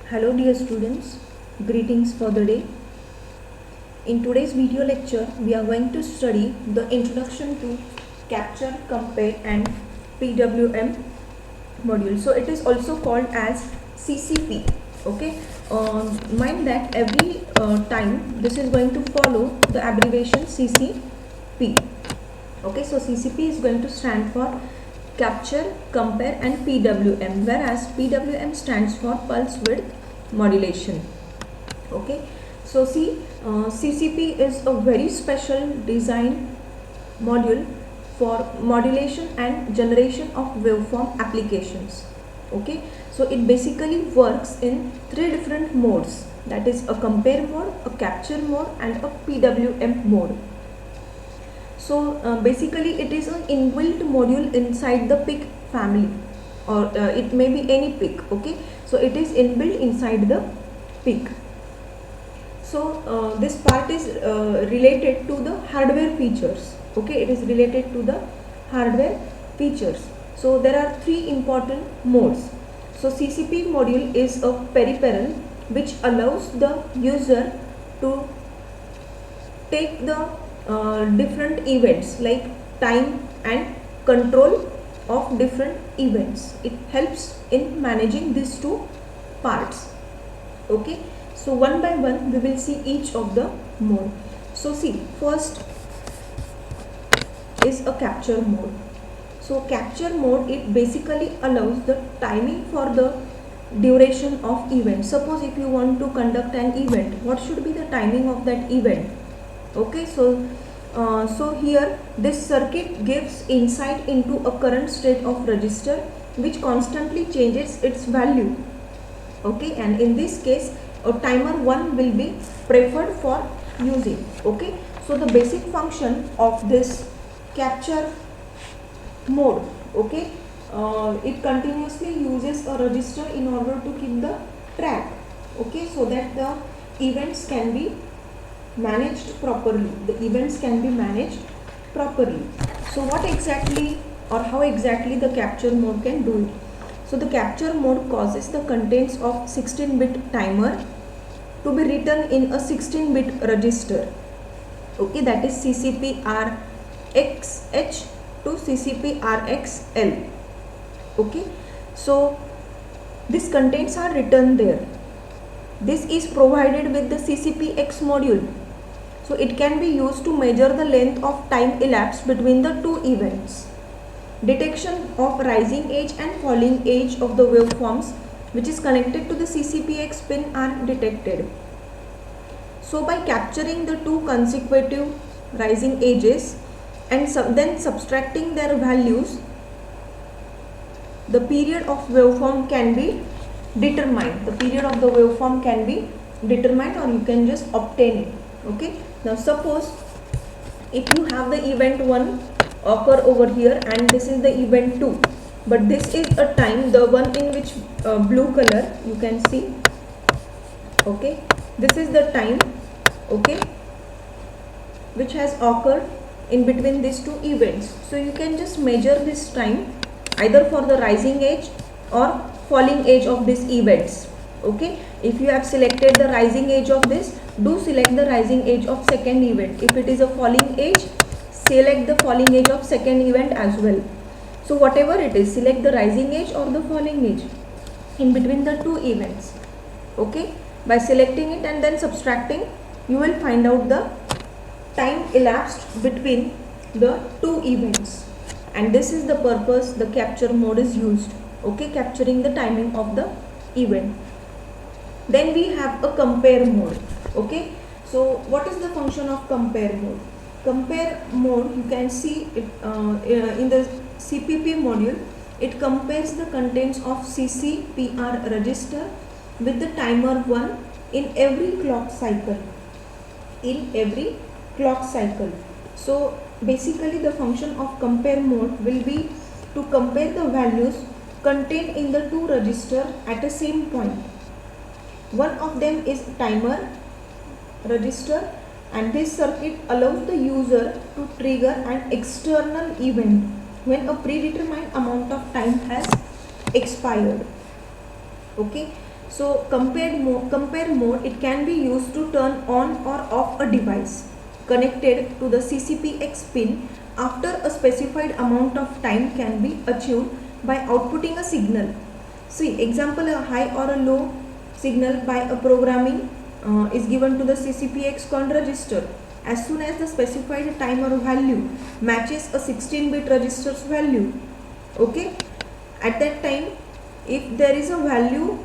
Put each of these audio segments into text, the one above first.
Hello dear students, greetings for the day. In today's video lecture, we are going to study the introduction to capture, compare and PWM module. So it is also called as CCP. Okay, mind that every time this is going to follow the abbreviation CCP. Okay, so CCP is going to stand for capture, compare and PWM, whereas PWM stands for pulse width modulation. Okay, so see, CCP is a very special design module for modulation and generation of waveform applications. Okay, so it basically works in three different modes, that is a compare mode, a capture mode and a PWM mode. So basically it is an inbuilt module inside the PIC family, or it may be any PIC. Okay, so it is inbuilt inside the PIC. So this part is related to the hardware features. Okay, it is related to the hardware features. So there are three important modes. So CCP module is a peripheral which allows the user to take the different events like time and control of different events. It helps in managing these two parts. Okay, so one by one we will see each of the mode. So see, first is a capture mode. So capture mode, it basically allows the timing for the duration of event. Suppose if you want to conduct an event, what should be the timing of that event? Okay, so here this circuit gives insight into a current state of register which constantly changes its value. Okay, and in this case a timer 1 will be preferred for using. Okay, so the basic function of this capture mode, okay, it continuously uses a register in order to keep the track, okay, so that the events can be managed properly. So what exactly or how exactly the capture mode can do it? So the capture mode causes the contents of 16-bit timer to be written in a 16-bit register. Okay, that is CCP-RXH to CCP-RXL. Okay, so these contents are written there. This is provided with the CCP-X module. So it can be used to measure the length of time elapsed between the two events. Detection of rising edge and falling edge of the waveforms which is connected to the CCP-X pin are detected. So by capturing the two consecutive rising edges and then subtracting their values, the period of waveform can be determined. Or you can just obtain it. Okay, now suppose if you have the event 1 occur over here and this is the event 2, but this is a time, the one in which blue color you can see. Okay, this is the time, okay, which has occurred in between these two events. So you can just measure this time either for the rising edge or falling edge of these events. Okay, if you have selected the rising edge of this, do select the rising edge of second event. If it is a falling edge, select the falling edge of second event as well. So whatever it is, select the rising edge or the falling edge in between the two events. Okay, by selecting it and then subtracting, you will find out the time elapsed between the two events, and this is the purpose the capture mode is used. Okay, capturing the timing of the event. Then we have a compare mode. Okay, so what is the function of compare mode? Compare mode, you can see it in the CPP module. It compares the contents of CCPR register with the timer 1 in every clock cycle. So basically the function of compare mode will be to compare the values contained in the two registers at the same point. One of them is timer register, and this circuit allows the user to trigger an external event when a predetermined amount of time has expired. Okay, So compare mode, it can be used to turn on or off a device connected to the CCPX pin after a specified amount of time can be achieved by outputting a signal. See, example, a high or a low signal by a programming is given to the CCPX con register. As soon as the specified time or value matches a 16-bit register's value, okay, at that time, if there is a value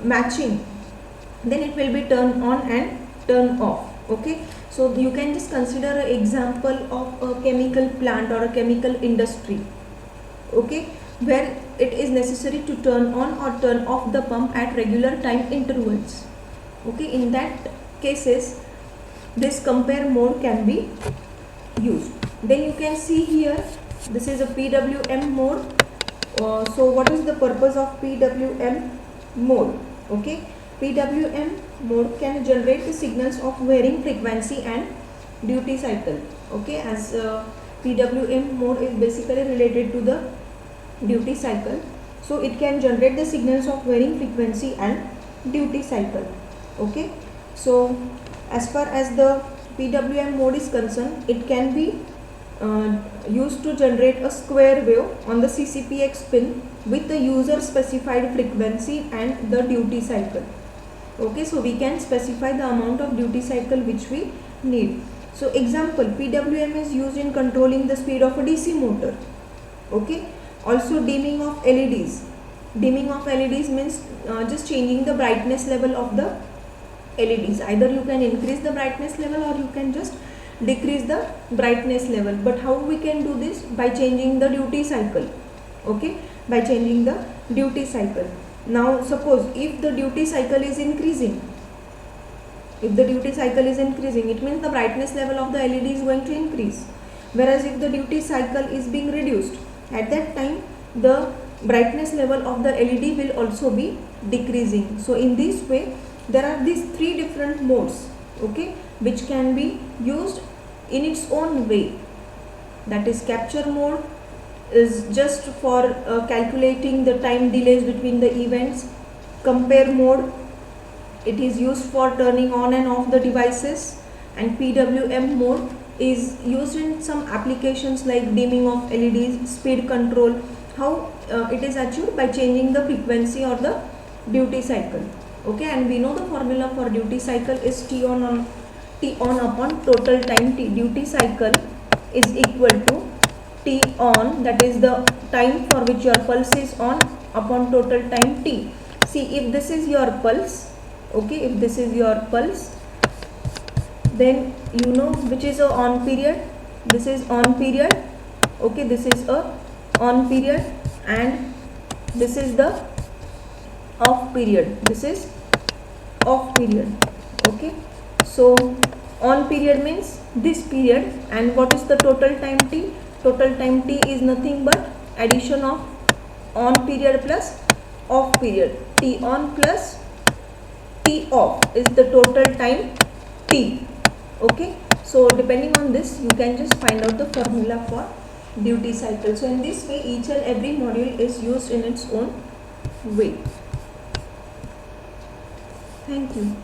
matching, then it will be turned on and turned off. Okay, so you can just consider an example of a chemical plant or a chemical industry, okay, where it is necessary to turn on or turn off the pump at regular time intervals. Okay, in that cases this compare mode can be used. Then you can see here, this is a PWM mode. So what is the purpose of PWM mode? Okay, PWM mode can generate the signals of varying frequency and duty cycle. Okay, as PWM mode is basically related to the duty cycle, so it can generate the signals of varying frequency and duty cycle. Okay, so as far as the PWM mode is concerned, it can be used to generate a square wave on the CCPX pin with the user specified frequency and the duty cycle. Okay, so we can specify the amount of duty cycle which we need. So example, PWM is used in controlling the speed of a DC motor. Okay, also dimming of LEDs. Dimming of LEDs means just changing the brightness level of the LEDs. Either you can increase the brightness level or you can just decrease the brightness level. But how we can do this? By changing the duty cycle. Okay, by changing the duty cycle. Now suppose if the duty cycle is increasing, it means the brightness level of the LED is going to increase. Whereas if the duty cycle is being reduced, at that time the brightness level of the LED will also be decreasing. So in this way there are these three different modes, okay, which can be used in its own way. That is, capture mode is just for calculating the time delays between the events. Compare mode, it is used for turning on and off the devices, and PWM mode is used in some applications like dimming of LEDs, speed control. How it is achieved? By changing the frequency or the duty cycle. Okay, and we know the formula for duty cycle is T on upon total time T. Duty cycle is equal to T on, that is the time for which your pulse is on, upon total time T. See, if this is your pulse, okay, if this is your pulse, then you know which is a on period. This is on period. Okay, this is a on period, and this is the off period. This is off period. Okay, so on period means this period, and what is the total time T? Total time T is nothing but addition of on period plus off period. T on plus T off is the total time T. Okay, so depending on this you can just find out the formula for duty cycle. So in this way each and every module is used in its own way. Thank you.